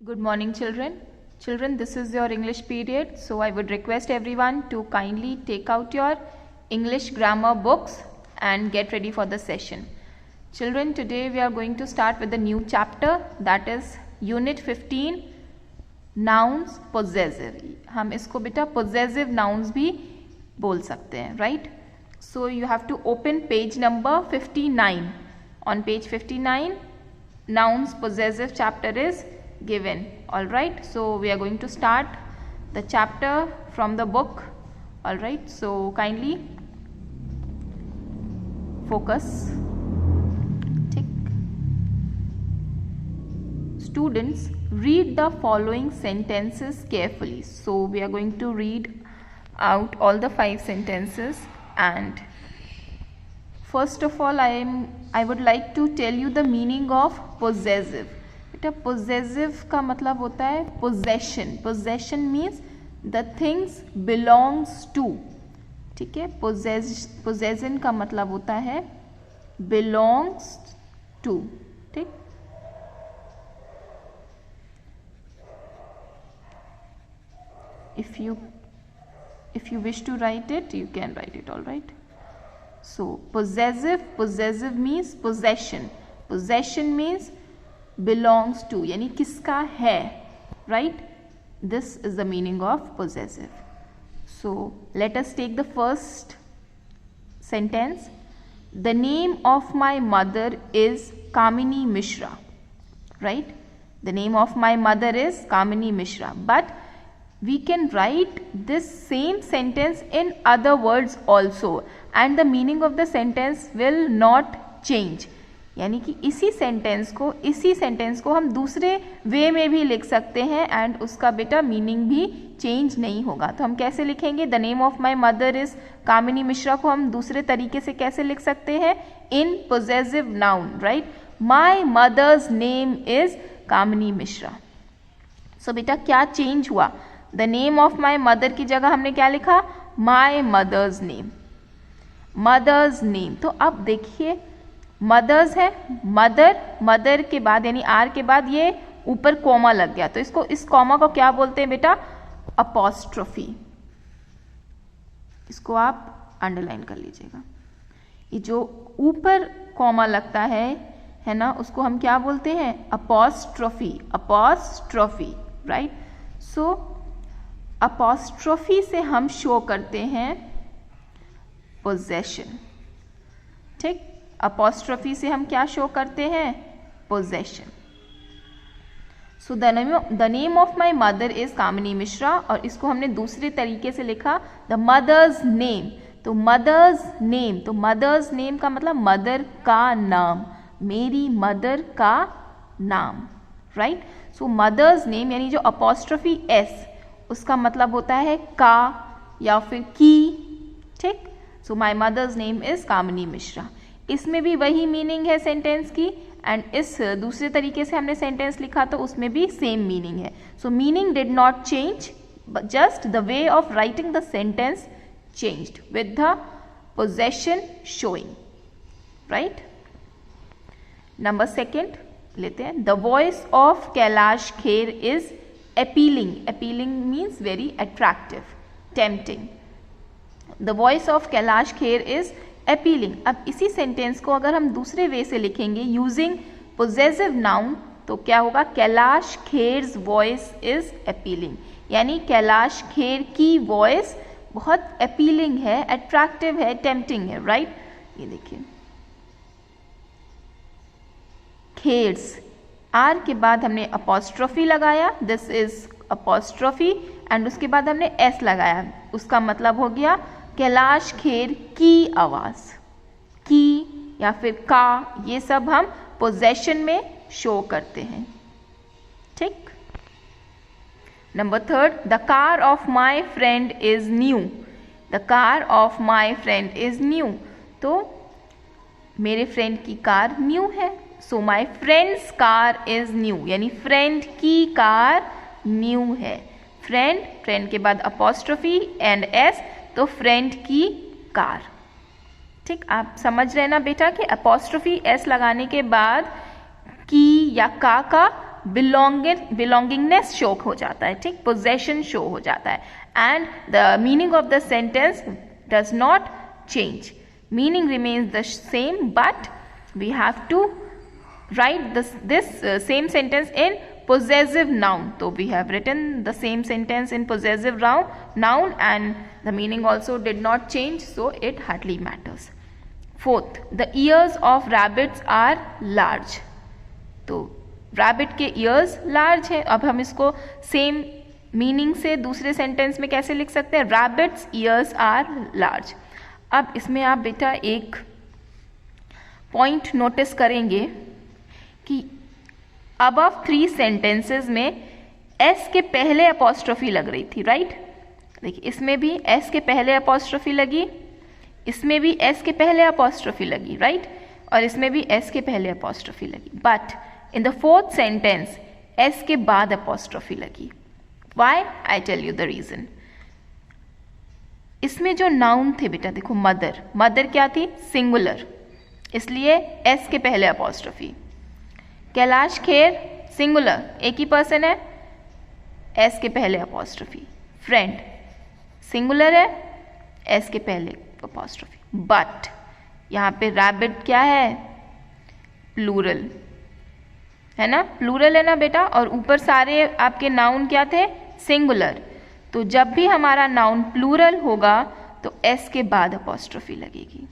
Good morning, children. Children, this is your English period, so I would request everyone to kindly take out your English grammar books and get ready for the session. Children, today we are going to start with a new chapter, that is Unit 15, Nouns Possessive. हम इसको बेटा possessive nouns भी बोल सकते हैं, right? So you have to open page number 59. On page 59, Nouns Possessive chapter is given. All right, so we are going to start the chapter from the book. All right, so kindly focus. Tick. Students, read the following sentences carefully. So we are going to read out all the 5 sentences, and first of all I would like to tell you the meaning of possessive. बेटा possessive का मतलब होता है possession. Possession means the things belongs to. ठीक है, possession का मतलब होता है belongs to. ठीक, if you wish to write it, you can write it. All right, so possessive means possession. Possession means belongs to, यानी किसका है, right? This is the meaning of possessive. So let us take the first sentence. The name of my mother is Kamini Mishra, right? The name of my mother is Kamini Mishra, but we can write this same sentence in other words also, and the meaning of the sentence will not change. यानी कि इसी sentence को हम दूसरे वे में भी लिख सकते हैं एंड उसका बेटा मीनिंग भी चेंज नहीं होगा. तो हम कैसे लिखेंगे? The name of my mother is Kamini Mishra को हम दूसरे तरीके से कैसे लिख सकते हैं? In possessive noun, right? My mother's name is Kamini Mishra. So बेटा क्या चेंज हुआ? The name of my mother की जगह हमने क्या लिखा? My mother's name. Mother's name. तो अब देखिए मदर्स है, मदर के बाद यानी आर के बाद ये ऊपर कॉमा लग गया, तो इसको, इस कॉमा को क्या बोलते हैं बेटा? अपॉस्ट्रोफी. इसको आप अंडरलाइन कर लीजिएगा. ये जो ऊपर कॉमा लगता है ना, उसको हम क्या बोलते हैं? Apostrophe. Apostrophe, right? So apostrophe से हम शो करते हैं पोजेशन. ठीक, अपॉस्ट्रोफी से हम क्या शो करते हैं? Possession. So the name of my mother is Kamini Mishra, और इसको हमने दूसरे तरीके से लिखा द मदर्स नेम. तो मदर्स नेम का मतलब मदर का नाम, मेरी मदर का नाम, राइट? सो मदर्स नेम यानी जो अपॉस्ट्रोफी एस, उसका मतलब होता है का या फिर की. ठीक, सो माई mother's name is Kamini Mishra. इसमें भी वही मीनिंग है सेंटेंस की, एंड इस दूसरे तरीके से हमने सेंटेंस लिखा तो उसमें भी सेम मीनिंग है. सो meaning did not change, just the way of writing the sentence changed with the possession showing, right? Number 2 लेते हैं. The voice of Kailash Kher is appealing. Appealing means very attractive, tempting. The voice of Kailash Kher is appealing. अब इसी sentence को अगर हम दूसरे वे से लिखेंगे यूजिंग पोजेसिव नाउन, तो क्या होगा? Kailash Kher's voice is appealing. यानी कैलाश खेर की वॉइस बहुत अपीलिंग है, अट्रैक्टिव है, टेम्पटिंग है, राइट? ये देखिए, खेर्स, आर के बाद हमने अपॉस्ट्रोफी लगाया, दिस इज अपॉस्ट्रोफी, एंड उसके बाद हमने एस लगाया, उसका मतलब हो गया कैलाश खेर की आवाज. की या फिर का, ये सब हम पोजेशन में शो करते हैं. ठीक. Number 3, the car of my friend is new. The car of my friend is new. तो मेरे फ्रेंड की कार न्यू है. So my friend's car is new, यानी फ्रेंड की कार न्यू है. फ्रेंड के बाद अपॉस्ट्रोफी एंड एस, तो फ्रेंड की कार. ठीक, आप समझ रहे ना बेटा कि अपॉस्ट्रोफी एस लगाने के बाद की या का बिलोंगिंगनेस शो हो जाता है, ठीक, पोजेशन शो हो जाता है, and the meaning of the sentence does not change, meaning remains the same, but we have to write this same sentence in possessive noun. So we have written the same sentence in possessive noun and the meaning also did not change, so it hardly matters. Fourth, the ears of rabbits are large. तो rabbit के ears large है. अब हम इसको same meaning से दूसरे sentence में कैसे लिख सकते हैं? Rabbits ears are large. अब इसमें आप बेटा एक point notice करेंगे कि अबव 3 सेंटेंसेस में एस के पहले अपॉस्ट्रोफी लग रही थी, राइट? देखिए इसमें भी एस के पहले अपॉस्ट्रोफी लगी, इसमें भी एस के पहले अपॉस्ट्रोफी लगी, राइट? और इसमें भी एस के पहले अपॉस्ट्रोफी लगी, but in the fourth sentence S के बाद अपॉस्ट्रोफी लगी. Why? I tell you the reason. इसमें जो नाउन थे बेटा, देखो मदर, मदर क्या थी? सिंगुलर, इसलिए एस के पहले अपॉस्ट्रोफी. कैलाश खेर सिंगुलर, एक ही पर्सन है, एस के पहले अपॉस्ट्रोफी. फ्रेंड सिंगुलर है, एस के पहले अपॉस्ट्रोफी. बट यहाँ पे रैबिट क्या है? प्लूरल है ना, प्लूरल है ना बेटा, और ऊपर सारे आपके नाउन क्या थे? सिंगुलर. तो जब भी हमारा नाउन प्लूरल होगा तो एस के बाद अपॉस्ट्रोफी लगेगी,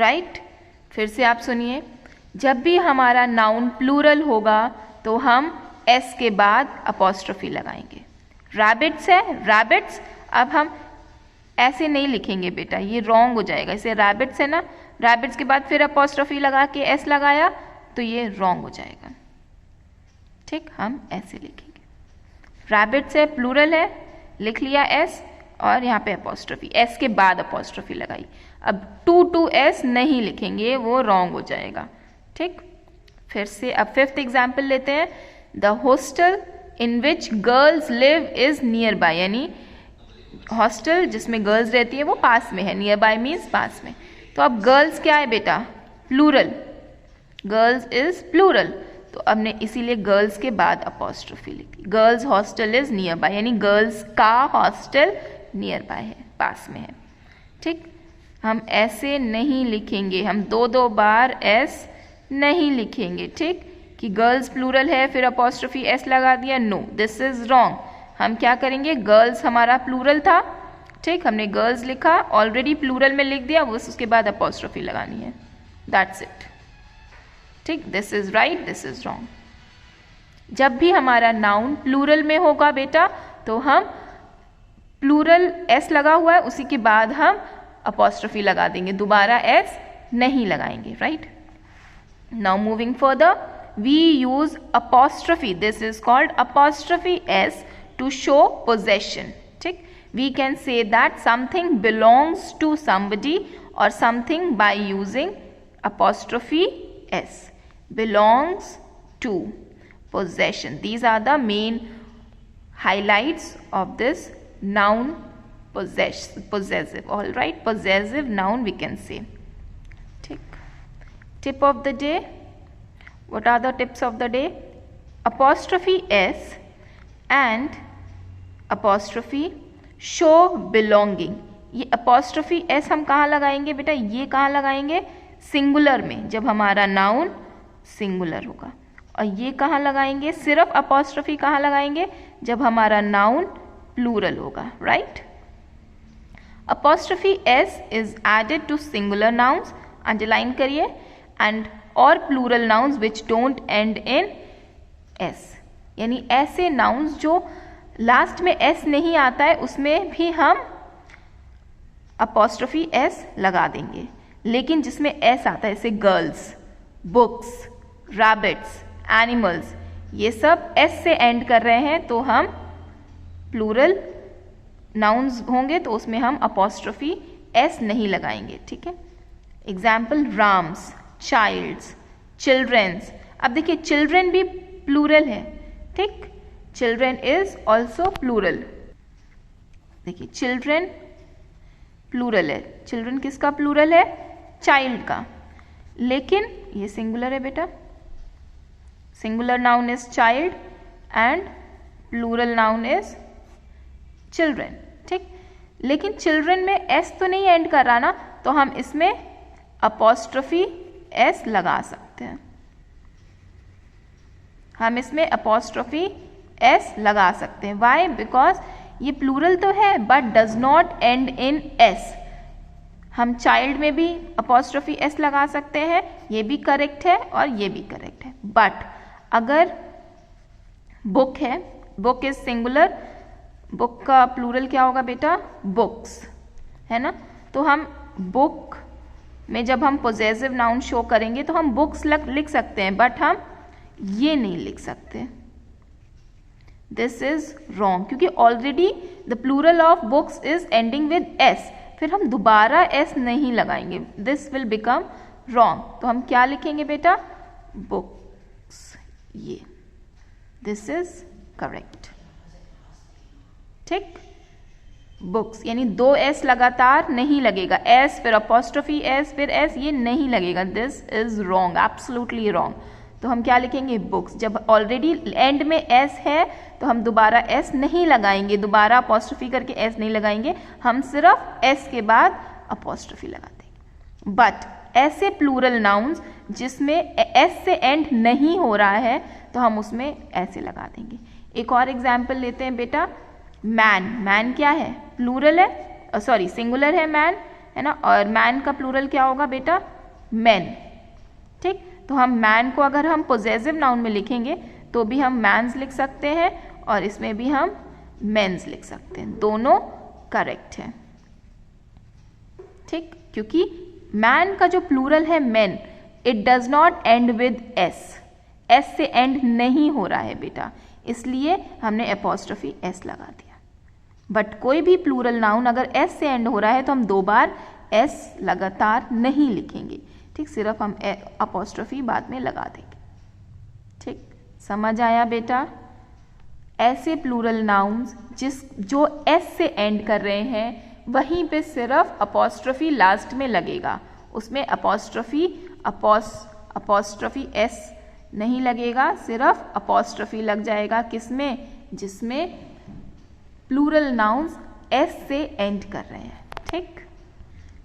राइट? फिर से आप सुनिए, जब भी हमारा नाउन प्लूरल होगा तो हम एस के बाद अपॉस्ट्रोफी लगाएंगे. रैबिट्स है, रैबिट्स, अब हम ऐसे नहीं लिखेंगे बेटा, ये रॉन्ग हो जाएगा. इसे रैबिट्स है ना, रैबिट्स के बाद फिर अपॉस्ट्रोफी लगा के एस लगाया तो ये रॉन्ग हो जाएगा, ठीक? हम ऐसे लिखेंगे, रैबिट्स है, प्लूरल है, लिख लिया एस, और यहाँ पे अपॉस्ट्रोफी, एस के बाद अपॉस्ट्रोफी लगाई. अब टू एस नहीं लिखेंगे, वो रॉन्ग हो जाएगा, ठीक? फिर से अब फिफ्थ एग्जाम्पल लेते हैं. The hostel in which girls live is near by, यानी हॉस्टल जिसमें गर्ल्स रहती है वो पास में है, नियर बाय मीन्स पास में. तो अब गर्ल्स क्या है बेटा? प्लूरल, गर्ल्स इज प्लूरल, तो अब ने इसीलिए गर्ल्स के बाद अपॉस्ट्रोफी लिखी. Girls hostel is near by, यानी गर्ल्स का हॉस्टल नियर बाय है, पास में है, ठीक? हम ऐसे नहीं लिखेंगे, हम दो बार एस नहीं लिखेंगे, ठीक? कि गर्ल्स प्लूरल है फिर अपॉस्ट्रोफी एस लगा दिया, नो, दिस इज रॉन्ग. हम क्या करेंगे? गर्ल्स हमारा प्लूरल था, ठीक, हमने गर्ल्स लिखा, ऑलरेडी प्लूरल में लिख दिया, बस उसके बाद अपॉस्ट्रोफी लगानी है, दैट्स इट, ठीक? This is right, this is wrong. जब भी हमारा नाउन प्लूरल में होगा बेटा तो हम प्लूरल एस लगा हुआ है, उसी के बाद हम अपॉस्ट्रोफी लगा देंगे, दोबारा एस नहीं लगाएंगे, right? Now moving further, we use apostrophe. This is called apostrophe s to show possession. ठीक? We can say that something belongs to somebody or something by using apostrophe s. Belongs to, possession. These are the main highlights of this noun possessive. All right, possessive noun we can say. Tip of the day. What are the tips of the day? Apostrophe s and apostrophe show belonging. ये apostrophe s हम कहाँ लगाएंगे बेटा? ये कहाँ लगाएंगे? Singular में, जब हमारा नाउन सिंगुलर होगा. और ये कहाँ लगाएंगे? सिर्फ apostrophe कहाँ लगाएंगे? जब हमारा नाउन प्लूरल होगा, right? Apostrophe s is added to singular nouns, underline करिए, and or plural nouns which don't end in s. यानी ऐसे nouns जो लास्ट में s नहीं आता है उसमें भी हम apostrophe s लगा देंगे, लेकिन जिसमें s आता है, जैसे गर्ल्स, बुक्स, रैबिट्स, एनिमल्स, ये सब s से एंड कर रहे हैं तो हम प्लूरल नाउन्स होंगे तो उसमें हम apostrophe s नहीं लगाएंगे, ठीक है? Example Ram's, child's, children's. अब देखिए चिल्ड्रेन भी प्लूरल है, ठीक? Children is also plural. देखिए चिल्ड्रेन प्लूरल है, चिल्ड्रेन किसका प्लूरल है? चाइल्ड का, लेकिन ये सिंगुलर है बेटा, Singular noun is child and plural noun is children. ठीक, लेकिन children में s तो नहीं एंड कर रहा ना, तो हम इसमें apostrophe s लगा सकते हैं. हम इसमें apostrophe s लगा सकते हैं. Why? Because ये प्लूरल तो है but does not and in s. हम चाइल्ड में भी apostrophe s लगा सकते हैं, ये भी करेक्ट है और ये भी करेक्ट है. बट अगर बुक है, बुक इज सिंगुलर, बुक का प्लूरल क्या होगा बेटा? बुक्स, है ना. तो हम बुक में जब हम पोजेसिव नाउन शो करेंगे तो हम बुक्स लिख सकते हैं, बट हम ये नहीं लिख सकते. दिस इज रॉन्ग, क्योंकि already the plural of books is ending with S. फिर हम दोबारा एस नहीं लगाएंगे, दिस विल बिकम रॉन्ग. तो हम क्या लिखेंगे बेटा? बुक्स. ये दिस इज करेक्ट. ठीक, बुक्स यानी दो एस लगातार नहीं लगेगा. एस फिर अपॉस्ट्रोफी एस फिर एस, ये नहीं लगेगा. This is wrong, absolutely wrong. तो हम क्या लिखेंगे? बुक्स. जब ऑलरेडी एंड में एस है तो हम दोबारा एस नहीं लगाएंगे, दोबारा अपॉस्ट्रोफी करके एस नहीं लगाएंगे, हम सिर्फ एस के बाद अपॉस्ट्रोफी लगा देंगे. बट ऐसे प्लूरल नाउन्स जिसमें एस से एंड नहीं हो रहा है तो हम उसमें ऐसे लगा देंगे. एक और एग्जाम्पल लेते हैं बेटा. मैन. मैन क्या है? प्लूरल है, सॉरी सिंगुलर है मैन, है ना. और मैन का प्लूरल क्या होगा बेटा? मैन. ठीक, तो हम मैन को अगर हम पोजेसिव नाउन में लिखेंगे तो भी हम मैन्स लिख सकते हैं और इसमें भी हम मेन्स लिख सकते हैं. दोनों करेक्ट है. ठीक, क्योंकि मैन का जो प्लूरल है main, it does not and with S. S से एंड नहीं हो रहा है बेटा, इसलिए हमने अपॉस्ट्रोफी एस लगा दिया. बट कोई भी प्लूरल नाउन अगर एस से एंड हो रहा है तो हम दो बार एस लगातार नहीं लिखेंगे. ठीक, सिर्फ हम अपॉस्ट्रोफी बाद में लगा देंगे. ठीक, समझ आया बेटा? ऐसे प्लूरल नाउन्स जो एस से एंड कर रहे हैं वहीं पे सिर्फ अपॉस्ट्रोफी लास्ट में लगेगा, उसमें अपॉस्ट्रोफी एस नहीं लगेगा, सिर्फ अपॉस्ट्रोफी लग जाएगा. किसमें? जिसमें प्लूरल नाउन्स एस से एंड कर रहे हैं. ठीक,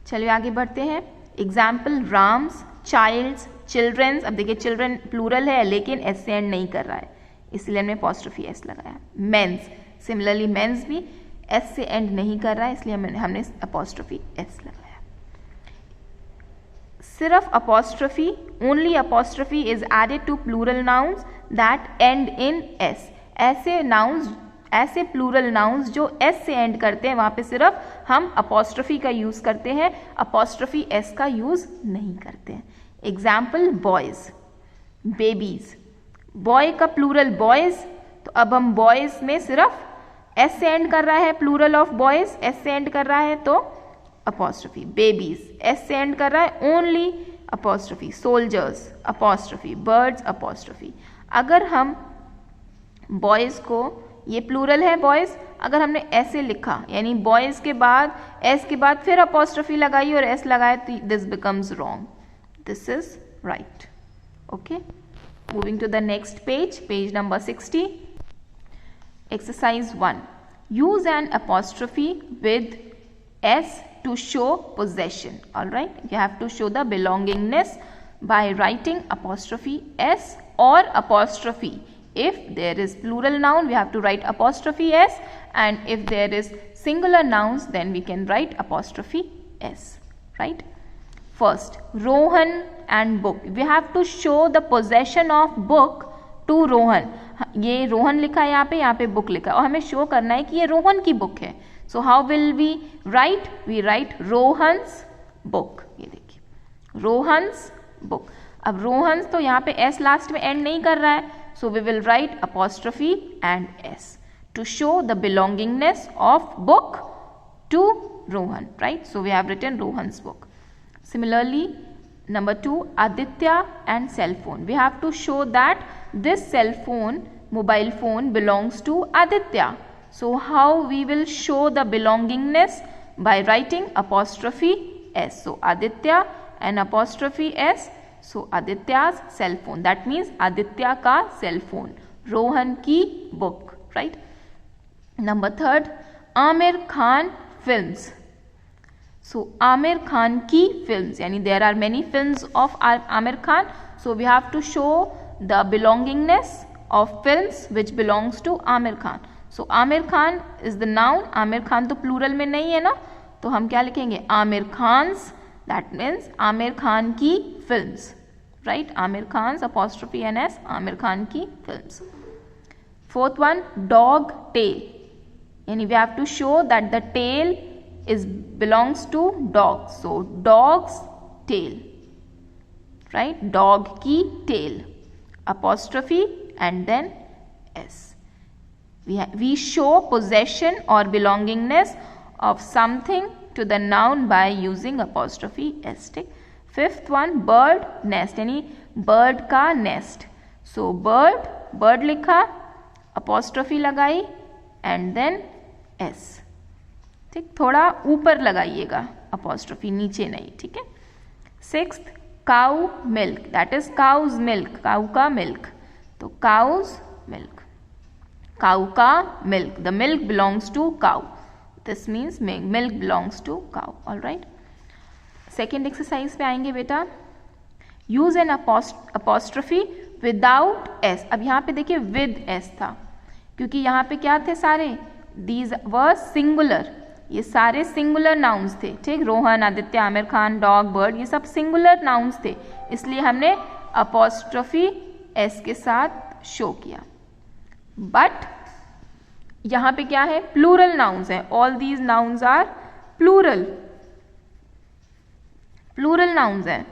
चलिए आगे बढ़ते हैं. Example Ram's, child's, children's. अब देखिए चिल्ड्रन प्लूरल है लेकिन एस से एंड नहीं कर रहा है, इसलिए हमने अपॉस्ट्रोफी एस लगाया. मेंस, सिमिलरली मेंस भी एस से एंड नहीं कर रहा है, इसलिए हमने अपॉस्ट्रोफी एस लगाया. सिर्फ apostrophe, only apostrophe is added to plural nouns that end in S. ऐसे प्लूरल नाउन्स जो एस से एंड करते हैं वहां पे सिर्फ हम अपॉस्ट्रोफी का यूज करते हैं, अपॉस्ट्रोफी एस का यूज नहीं करते हैं. Example boys, babies. बॉय का प्लूरल बॉयज, तो अब हम बॉयज में सिर्फ एस से एंड कर रहा है, प्लूरल ऑफ बॉयज एस से एंड कर रहा है तो अपॉस्ट्रोफी. बेबीज एस से एंड कर रहा है, only apostrophe. Soldiers apostrophe, birds apostrophe. अगर हम बॉयज को, ये प्लूरल है बॉयज, अगर हमने ऐसे लिखा यानी बॉयज के बाद एस के बाद फिर अपॉस्ट्रोफी लगाई और एस लगाए तो this becomes wrong. This is right. Okay, moving to the next page, page number 60. Exercise 1. Use an apostrophe with S to show possession. Alright, you have to show the belongingness by writing apostrophe S or apostrophe. If there is plural noun, we have to write apostrophe S, and if there is singular nouns, then we can write apostrophe S. Right? First, Rohan and book. We have to show the possession of book to Rohan. ये रोहन लिखा है यहाँ पे book लिखा है और हमें show करना है कि ये रोहन की बुक है. So how will we write? We write Rohan's book. ये देखिए रोहन्स बुक. अब रोहन्स तो यहाँ पे एस लास्ट में एंड नहीं कर रहा है, so we will write apostrophe and S to show the belongingness of book to Rohan. Right, so we have written Rohan's book. Similarly, number 2, Aditya and cell phone. We have to show that this cell phone, mobile phone, belongs to Aditya. So how we will show the belongingness? By writing apostrophe S. So Aditya and apostrophe S so Aditya's cell phone, that means Aditya का cell phone, Rohan की book, right. Number third, Aamir Khan films. So Aamir Khan की films, यानी there are many films of Aamir Khan, so we have to show the belongingness of films which belongs to Aamir Khan. So Aamir Khan is the noun, Aamir Khan तो plural में नहीं है ना, तो हम क्या लिखेंगे, आमिर खान्स, दैट मीन्स आमिर खान की films, right. Aamir Khan's apostrophe and S, Aamir Khan की films. Fourth one, dog tail, यानी we have to show that the tail is belongs to dog, so dog's tail, right, dog की tail, apostrophe and then s. We show possession or belongingness of something to the noun by using apostrophe s. ठीक। Fifth one, bird nest, यानी bird का nest, so bird लिखा, apostrophe लगाई and then s, ठीक, थोड़ा ऊपर लगाइएगा apostrophe, नीचे नहीं, ठीक है। Sixth, cow milk, that is cow's milk, cow का मिल्क, तो काउज मिल्क, काउ का milk, the milk belongs to cow, this means milk belongs to cow, alright. Second exercise पे आएंगे बेटा, use an apostrophe without S. अब यहाँ पे देखिए विद एस था, क्योंकि यहाँ पे क्या थे सारे, दीज वर सिंगुलर, ये सारे सिंगुलर नाउन्स थे, ठीक, रोहन, आदित्य, आमिर खान, डॉग, बर्ड, ये सब सिंगुलर नाउन्स थे, इसलिए हमने अपॉस्ट्रोफी एस के साथ शो किया। बट यहाँ पे क्या है, प्लूरल नाउन्स है, all these nouns are plural nouns हैं,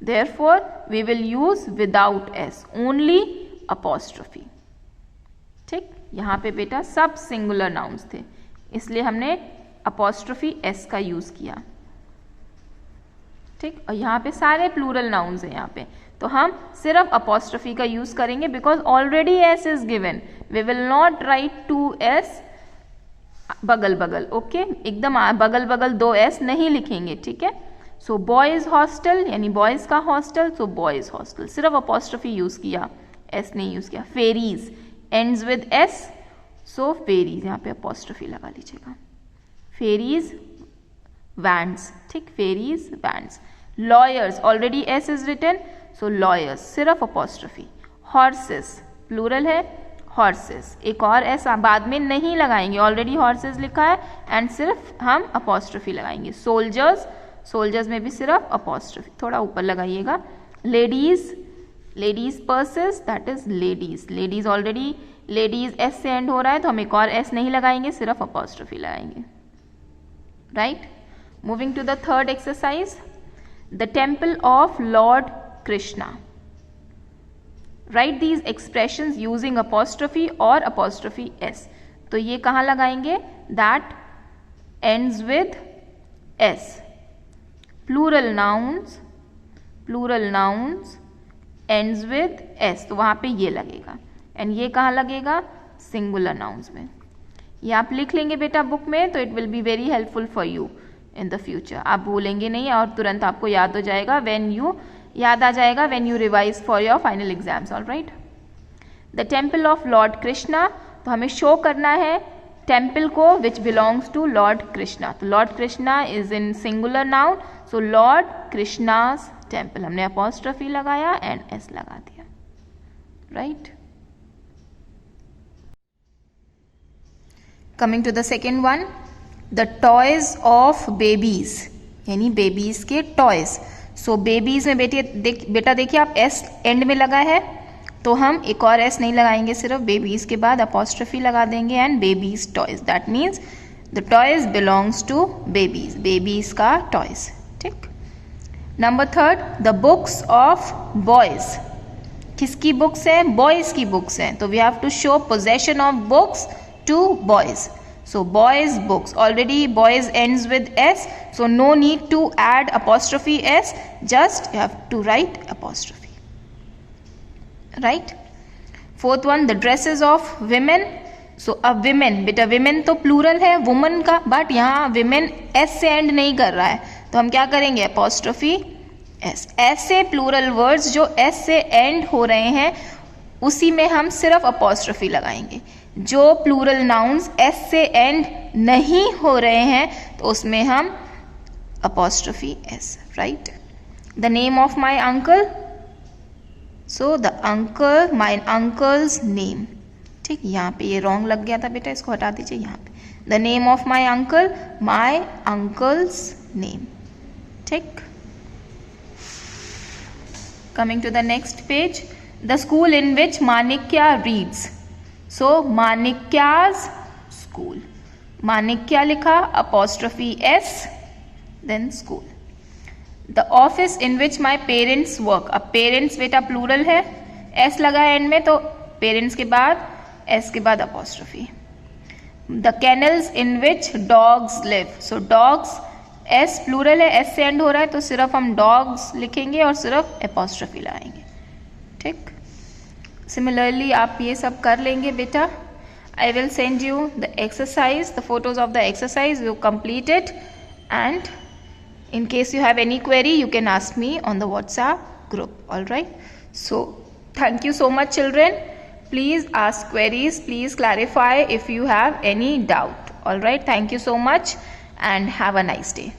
therefore we will use without S, only apostrophe, ठीक। यहाँ पे बेटा सब सिंगुलर नाउन्स थे, इसलिए हमने अपॉस्ट्रोफी एस का यूज किया, ठीक। और यहाँ पे सारे प्लूरल नाउन्स हैं यहाँ पे, तो हम सिर्फ अपॉस्ट्रोफी का यूज करेंगे, because already S is given, we will not write two S बगल बगल, ओके, एकदम बगल बगल दो एस नहीं लिखेंगे, ठीक है। सो बॉयज हॉस्टल, यानी बॉयज का हॉस्टल, सो बॉयज हॉस्टल, सिर्फ अपॉस्ट्रोफी यूज किया, एस नहीं यूज किया। Fairies ends with S, so fairies, यहाँ पे अपॉस्ट्रोफी लगा लीजिएगा, फेरीज वैंड्स, ठीक, fairies wands. Lawyers, already S is written, so lawyers, सिर्फ अपॉस्ट्रोफी। हॉर्सेस, प्लूरल है, हॉर्सेस, एक और एस बाद में नहीं लगाएंगे, ऑलरेडी हॉर्सेस लिखा है, एंड सिर्फ हम अपॉस्ट्रोफी लगाएंगे। सोल्जर्स, सोल्जर्स में भी सिर्फ अपॉस्ट्रोफी, थोड़ा ऊपर लगाइएगा। Ladies purses, that is ladies, ladies already ladies S से एंड हो रहा है, तो हम एक और एस नहीं लगाएंगे, सिर्फ अपॉस्ट्रोफी लगाएंगे, right. Moving to the third exercise, the temple of lord Krishna. Write these expressions using apostrophe और अपॉस्ट्रोफी एस, तो ये कहाँ लगाएंगे, that ends with S, plural nouns ends with S, तो वहाँ पे ये लगेगा, एंड ये कहाँ लगेगा, सिंगुलर नाउन्स में। ये आप लिख लेंगे बेटा बुक में, तो it will be very helpful for you in the future, आप भूलेंगे नहीं और तुरंत आपको याद हो जाएगा, याद आ जाएगा when you revise for your final exams, alright. The temple of lord Krishna, तो हमें शो करना है टेम्पल को which belongs to lord Krishna, तो lord Krishna is in singular noun, so lord Krishna's temple, हमने अपॉस्ट्रोफी लगाया एंड एस लगा दिया, right. Coming to the second one, the toys of babies, यानी बेबीज के टॉयज। सो बेबीज में बेटा देखिए आप एस एंड में लगा है, तो हम एक और एस नहीं लगाएंगे, सिर्फ बेबीज के बाद अपॉस्ट्रोफी लगा देंगे and babies toys, that means the toys belongs to babies, babies का टॉयज, ठीक। Number third, the books of boys, किसकी बुक्स है, बॉयज की बुक्स हैं, तो we have to show possession of books to boys, so boys books, already boys ends with s, so no need to add apostrophe s, just you have to write apostrophe, right। fourth one, the dresses of women, so अब women, बेटा women तो plural है woman का, but यहाँ women s से end नहीं कर रहा है, तो हम क्या करेंगे, apostrophe एस। ऐसे प्लूरल वर्ड्स जो एस से एंड हो रहे हैं उसी में हम सिर्फ अपॉस्ट्रोफी लगाएंगे। जो प्लूरल नाउन्स एस से एंड नहीं हो रहे हैं तो उसमें हम apostrophe S, right. The name of my uncle, so the uncle, my uncle's name. ठीक, यहाँ पे ये रॉन्ग लग गया था बेटा, इसको हटा दीजिए यहाँ पे। The name of my uncle, my uncle's name. ठीक, coming to the next page, the school in which Manikya reads, so Manikya's school. Manikya लिखा, apostrophe S, then school. The office in which my parents work, अब parents बेटा plural है, S लगा end में तो parents के बाद एस के बाद apostrophe. The kennels in which dogs live, so dogs S plural है, एस से एंड हो रहा है तो सिर्फ हम डॉग्स लिखेंगे और सिर्फ अपॉस्ट्रोफी लाएंगे। ठीक, सिमिलरली आप ये सब कर लेंगे बेटा। I will send you the exercise, the photos of the exercise, you complete it, and in case you have any query you can ask me on the WhatsApp group. All right, so thank you so much children. Please ask queries, please clarify if you have any doubt. All right, thank you so much and have a nice day.